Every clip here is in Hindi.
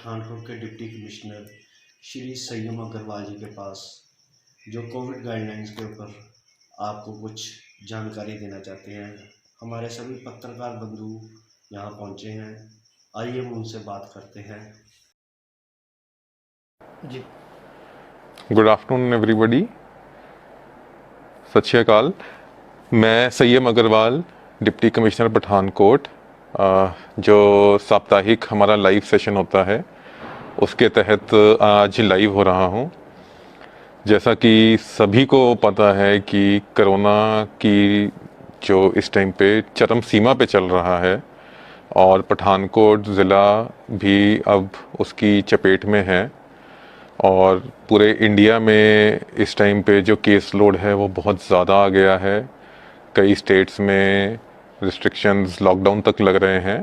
पठानकोट के डिप्टी कमिश्नर श्री सय्यम अग्रवाल जी के पास जो कोविड गाइडलाइंस के ऊपर आपको कुछ जानकारी देना चाहते हैं। हमारे सभी पत्रकार बंधु यहाँ पहुँचे हैं, आइए हम उनसे बात करते हैं। जी, गुड आफ्टरनून एवरीबॉडी। सत श्री अकाल। मैं सय्यम अग्रवाल, डिप्टी कमिश्नर पठानकोट, जो साप्ताहिक हमारा लाइव सेशन होता है उसके तहत आज लाइव हो रहा हूँ। जैसा कि सभी को पता है कि कोरोना की जो इस टाइम पे चरम सीमा पे चल रहा है और पठानकोट ज़िला भी अब उसकी चपेट में है और पूरे इंडिया में इस टाइम पे जो केस लोड है वो बहुत ज़्यादा आ गया है। कई स्टेट्स में रिस्ट्रिक्शंस, लॉकडाउन तक लग रहे हैं।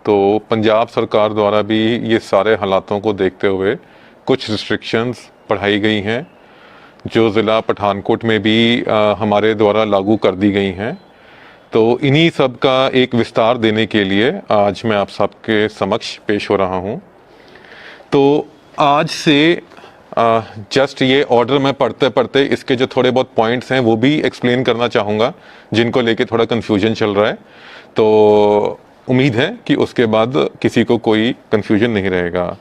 तो पंजाब सरकार द्वारा भी ये सारे हालातों को देखते हुए कुछ रिस्ट्रिक्शंस बढ़ाई गई हैं जो ज़िला पठानकोट में भी हमारे द्वारा लागू कर दी गई हैं। तो इन्हीं सब का एक विस्तार देने के लिए आज मैं आप सबके समक्ष पेश हो रहा हूँ। तो आज से जस्ट ये ऑर्डर मैं पढ़ते पढ़ते इसके जो थोड़े बहुत पॉइंट्स हैं वो भी एक्सप्लेन करना चाहूँगा जिनको लेके थोड़ा कन्फ्यूजन चल रहा है। तो उम्मीद है कि उसके बाद किसी को कोई कन्फ्यूजन नहीं रहेगा।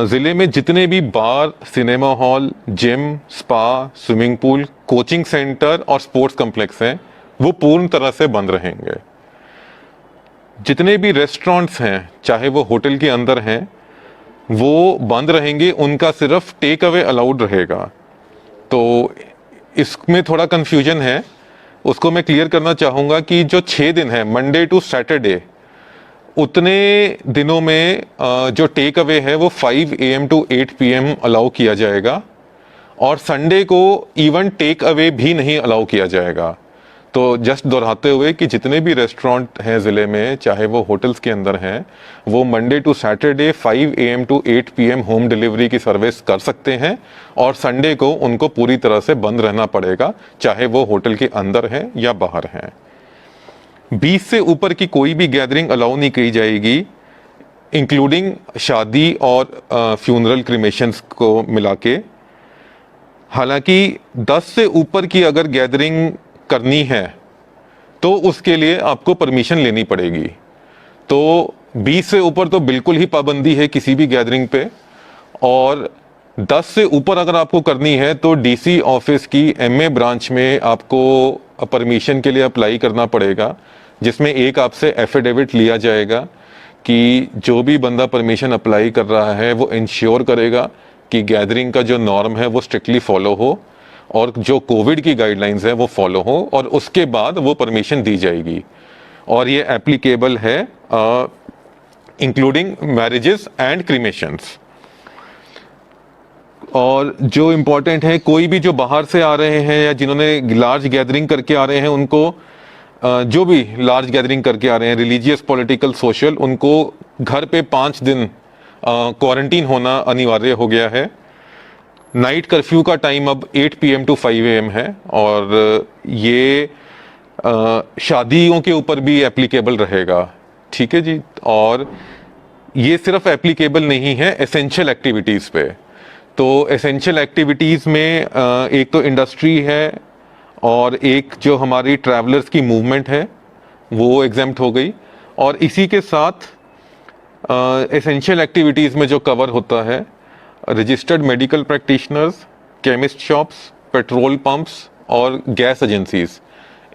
ज़िले में जितने भी bar, cinema hall, gym, spa, swimming pool, coaching centre और स्पोर्ट्स कम्प्लेक्स हैं वो पूर्ण तरह से बंद रहेंगे। जितने भी रेस्टोरेंट्स हैं, चाहे वो होटल के अंदर हैं, वो बंद रहेंगे। उनका सिर्फ टेक अवे अलाउड रहेगा। तो इसमें थोड़ा कन्फ्यूजन है, उसको मैं क्लियर करना चाहूँगा कि जो 6 दिन है, मंडे टू सैटरडे, उतने दिनों में जो टेक अवे है वो 5 AM to 8 PM अलाउ किया जाएगा और संडे को इवन टेक अवे भी नहीं अलाउ किया जाएगा। तो जस्ट दोहराते हुए कि जितने भी रेस्टोरेंट हैं ज़िले में, चाहे वो होटल्स के अंदर हैं, वो Monday to Saturday 5 AM to 8 PM home delivery की सर्विस कर सकते हैं और संडे को उनको पूरी तरह से बंद रहना पड़ेगा, चाहे वो होटल के अंदर हैं या बाहर हैं। 20 से ऊपर की कोई भी गैदरिंग अलाउ नहीं की जाएगी, इंक्लूडिंग शादी और फ्यूनरल क्रिमेशंस को मिला के। हालांकि 10 से ऊपर की अगर गैदरिंग करनी है तो उसके लिए आपको परमिशन लेनी पड़ेगी। तो 20 से ऊपर तो बिल्कुल ही पाबंदी है किसी भी गैदरिंग पे, और 10 से ऊपर अगर आपको करनी है तो डीसी ऑफिस की MA ब्रांच में आपको परमिशन के लिए अप्लाई करना पड़ेगा, जिसमें एक आपसे एफिडेविट लिया जाएगा कि जो भी बंदा परमिशन अप्लाई कर रहा है वो इंश्योर करेगा कि गैदरिंग का जो नॉर्म है वो स्ट्रिक्टली फॉलो हो और जो कोविड की गाइडलाइंस है वो फॉलो हो, और उसके बाद वो परमिशन दी जाएगी। और ये एप्लीकेबल है इंक्लूडिंग मैरिजेस एंड क्रिमेशंस। और जो इम्पोर्टेंट है, कोई भी जो बाहर से आ रहे हैं या जिन्होंने लार्ज गैदरिंग करके आ रहे हैं, उनको जो भी लार्ज गैदरिंग करके आ रहे हैं, रिलीजियस, पॉलिटिकल, सोशल, उनको घर पे 5 दिन क्वारंटीन होना अनिवार्य हो गया है। नाइट कर्फ्यू का टाइम अब 8 PM to 5 AM है और ये शादियों के ऊपर भी एप्लीकेबल रहेगा। ठीक है जी। और ये सिर्फ एप्लीकेबल नहीं है एसेंशियल एक्टिविटीज़ पे। तो एसेंशियल एक्टिविटीज़ में एक तो इंडस्ट्री है और एक जो हमारी ट्रैवलर्स की मूवमेंट है वो एग्जेम्प्ट हो गई। और इसी के साथ एसेंशियल एक्टिविटीज़ में जो कवर होता है, registered medical practitioners, chemist shops, petrol pumps और गैस एजेंसीज,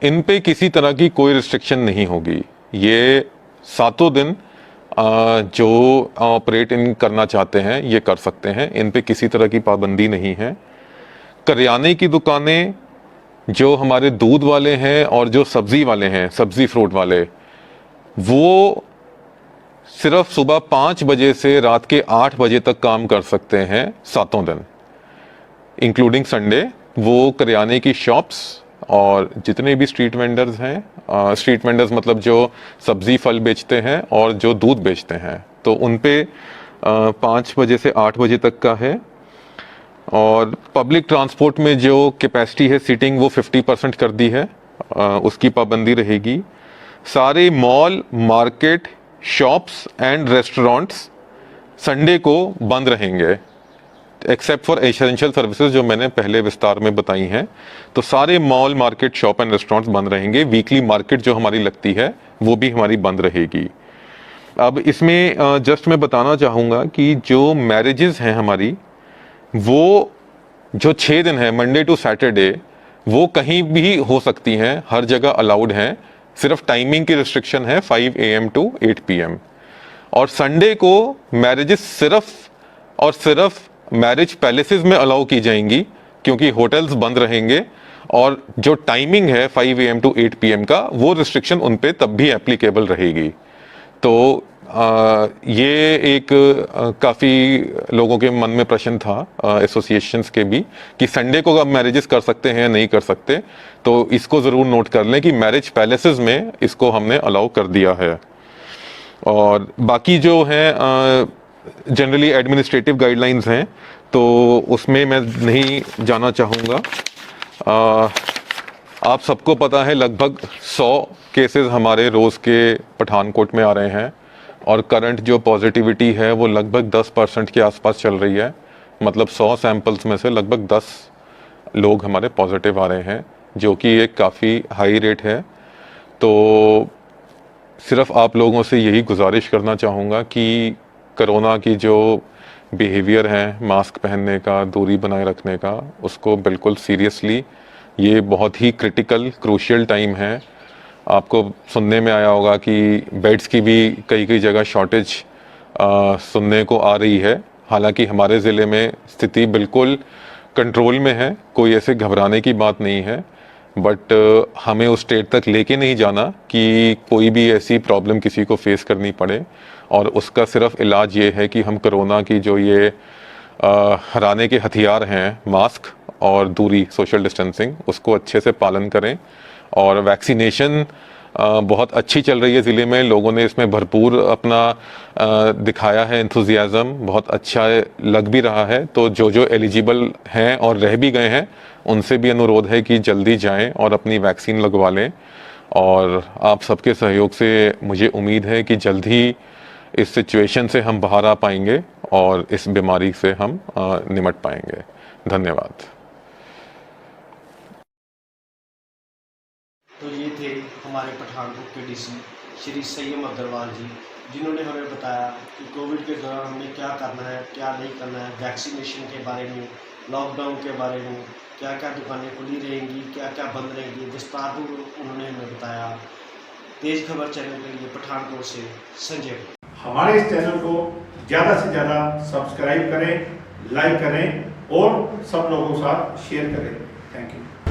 इन पे किसी तरह की कोई रिस्ट्रिक्शन नहीं होगी। ये 7 दिन जो ऑपरेट इन करना चाहते हैं ये कर सकते हैं, इन पे किसी तरह की पाबंदी नहीं है। करियाने की दुकानें, जो हमारे दूध वाले हैं और जो सब्ज़ी वाले हैं, सब्ज़ी फ्रूट वाले, वो सिर्फ सुबह 5 बजे से रात के 8 बजे तक काम कर सकते हैं 7 दिन, इंक्लूडिंग संडे। वो करियाने की शॉप्स और जितने भी स्ट्रीट वेंडर्स हैं, स्ट्रीट वेंडर्स मतलब जो सब्ज़ी फल बेचते हैं और जो दूध बेचते हैं, तो उन पे 5 बजे से 8 बजे तक का है। और पब्लिक ट्रांसपोर्ट में जो कैपेसिटी है सीटिंग वो 50% कर दी है, उसकी पाबंदी रहेगी। सारे mall, market, shops and restaurants Sunday को बंद रहेंगे एक्सेप्ट फॉर एसेंशियल सर्विसेज जो मैंने पहले विस्तार में बताई हैं। तो सारे mall, market, shop and restaurants बंद रहेंगे। वीकली मार्केट जो हमारी लगती है वो भी हमारी बंद रहेगी। अब इसमें जस्ट मैं बताना चाहूँगा कि जो मैरिजेस हैं हमारी, वो जो 6 दिन है मंडे टू सैटरडे, वो कहीं भी हो सकती हैं, हर जगह अलाउड हैं। सिर्फ टाइमिंग की रिस्ट्रिक्शन है 5 AM to 8 PM। और संडे को मैरिजेस सिर्फ और सिर्फ मैरिज पैलेसेस में अलाउ की जाएंगी, क्योंकि होटल्स बंद रहेंगे। और जो टाइमिंग है 5 AM to 8 PM का, वो रिस्ट्रिक्शन उन पे तब भी एप्लीकेबल रहेगी। तो ये एक काफ़ी लोगों के मन में प्रश्न था, एसोसिएशंस के भी, कि संडे को अब मैरिजेस कर सकते हैं या नहीं कर सकते। तो इसको ज़रूर नोट कर लें कि मैरिज पैलेसेस में इसको हमने अलाउ कर दिया है। और बाकी जो है जनरली एडमिनिस्ट्रेटिव गाइडलाइंस हैं, तो उसमें मैं नहीं जाना चाहूँगा। आप सबको पता है लगभग 100 केसेस हमारे रोज़ के पठानकोट में आ रहे हैं, और करंट जो पॉजिटिविटी है वो लगभग 10% के आसपास चल रही है। मतलब 100 सैंपल्स में से लगभग 10 लोग हमारे पॉजिटिव आ रहे हैं, जो कि एक काफ़ी हाई रेट है। तो सिर्फ आप लोगों से यही गुजारिश करना चाहूँगा कि कोरोना की जो बिहेवियर है, मास्क पहनने का, दूरी बनाए रखने का, उसको बिल्कुल सीरियसली, ये बहुत ही क्रिटिकल क्रूशियल टाइम है। आपको सुनने में आया होगा कि बेड्स की भी कई जगह शॉर्टेज सुनने को आ रही है। हालांकि हमारे ज़िले में स्थिति बिल्कुल कंट्रोल में है, कोई ऐसे घबराने की बात नहीं है। बट हमें उस स्टेट तक लेके नहीं जाना कि कोई भी ऐसी प्रॉब्लम किसी को फेस करनी पड़े। और उसका सिर्फ इलाज ये है कि हम कोरोना की जो ये हराने के हथियार हैं, मास्क और दूरी, सोशल डिस्टेंसिंग, उसको अच्छे से पालन करें। और वैक्सीनेशन बहुत अच्छी चल रही है ज़िले में। लोगों ने इसमें भरपूर अपना दिखाया है एंथुजियाज़म, बहुत अच्छा लग भी रहा है। तो जो एलिजिबल हैं और रह भी गए हैं, उनसे भी अनुरोध है कि जल्दी जाएं और अपनी वैक्सीन लगवा लें। और आप सबके सहयोग से मुझे उम्मीद है कि जल्द ही इस सिचुएशन से हम बाहर आ पाएंगे और इस बीमारी से हम निमट पाएंगे। धन्यवाद। तो ये थे हमारे पठानकोट के डीसी श्री संयम अग्रवाल जी, जिन्होंने हमें बताया कि कोविड के दौरान हमें क्या करना है, क्या नहीं करना है, वैक्सीनेशन के बारे में, लॉकडाउन के बारे में, क्या क्या दुकानें खुली रहेंगी, क्या क्या बंद रहेंगी, विस्तारपूर्वक उन्होंने हमें बताया। तेज खबर चैनल के लिए पठानकोट से संजय। हमारे इस चैनल को ज़्यादा से ज़्यादा सब्सक्राइब करें, लाइक करें और सब लोगों के साथ शेयर करें। Thank you.